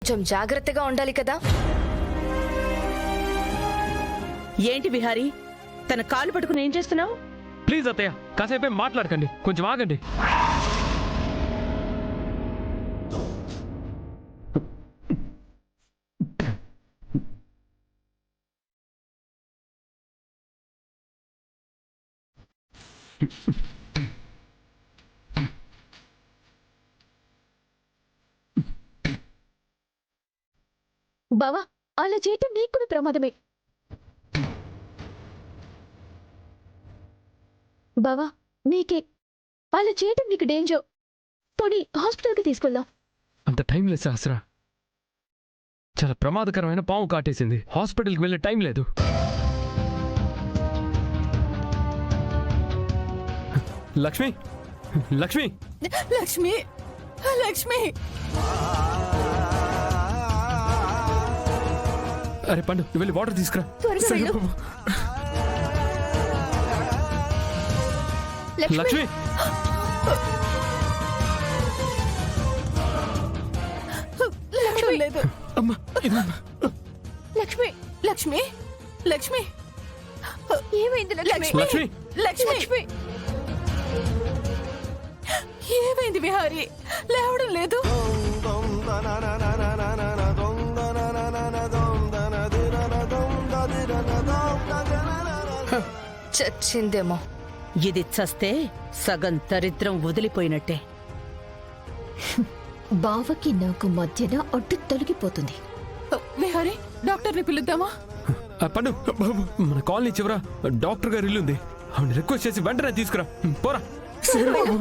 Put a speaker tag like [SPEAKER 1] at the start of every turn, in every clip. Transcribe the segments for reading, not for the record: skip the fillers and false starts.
[SPEAKER 1] కొంచెం జాగ్రత్తగా ఉండాలి కదా.
[SPEAKER 2] ఏంటి విహారీ, తన కాలు పట్టుకుని ఏం చేస్తున్నావు?
[SPEAKER 3] ప్లీజ్ అత్తయ్య, కాసేపే మాట్లాడకండి, కొంచెం ఆగండి.
[SPEAKER 4] బావా, అలా చేయటం నీకు కూడా ప్రమాదమే. బావా, నీకే అలా చేయటం నీకు డేంజర్. పోనీ హాస్పిటల్కి తీసుకెళ్దాం.
[SPEAKER 3] అంత టైం లేదు సహస్రా, చాలా ప్రమాదకరమైన పాము కాటేసింది. హాస్పిటల్కి వెళ్ళే టైం లేదు. లక్ష్మి, లక్ష్మి,
[SPEAKER 2] లక్ష్మి, లక్ష్మి.
[SPEAKER 3] అరే పండు, నువ్వు వెళ్ళి వాటర్ తీసుకురా.
[SPEAKER 4] త్వరగా
[SPEAKER 3] సరే
[SPEAKER 4] వెళ్ళు.
[SPEAKER 3] బాబు. లక్ష్మి,
[SPEAKER 2] లక్ష్మి లేదు.
[SPEAKER 3] అమ్మా, ఇదమ్మా.
[SPEAKER 4] లక్ష్మి,
[SPEAKER 2] లక్ష్మి, లక్ష్మి,
[SPEAKER 4] ఏమైంది లక్ష్మి?
[SPEAKER 3] లక్ష్మి,
[SPEAKER 2] లక్ష్మి.
[SPEAKER 4] లక్ష్మి,
[SPEAKER 2] ఏమైంది విహారీ? లేవడం లేదు.
[SPEAKER 1] చచ్చిందేమో.
[SPEAKER 2] ఇది చస్తే సగం దరిద్రం వదిలిపోయినట్టే.
[SPEAKER 4] బావకి నాకు మధ్యన అడ్డు తొలగిపోతుంది.
[SPEAKER 2] విహారీ, డాక్టర్ని పిలుద్దామా?
[SPEAKER 3] ఆ పండు బాబు, మన కాలనీ చివర డాక్టర్ గారు ఇల్లు ఉంది. ఆవిడ రిక్వెస్ట్ చేసి వెంటనే తీసుకురా. పోరా. సరే బాబు.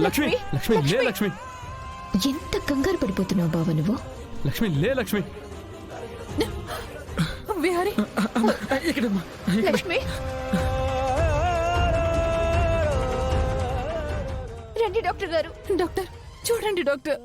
[SPEAKER 3] లక్ష్మి, లక్ష్మి, లే లక్ష్మి.
[SPEAKER 4] ఎంత కంగారు పడిపోతున్నావు బావ నువ్వు?
[SPEAKER 3] లక్ష్మి, లే లక్ష్మి.
[SPEAKER 2] విహారీ,
[SPEAKER 3] ఇక్కడమ్మా.
[SPEAKER 4] లక్ష్మి, రండి డాక్టర్ గారు.
[SPEAKER 2] డాక్టర్ చూడండి డాక్టర్.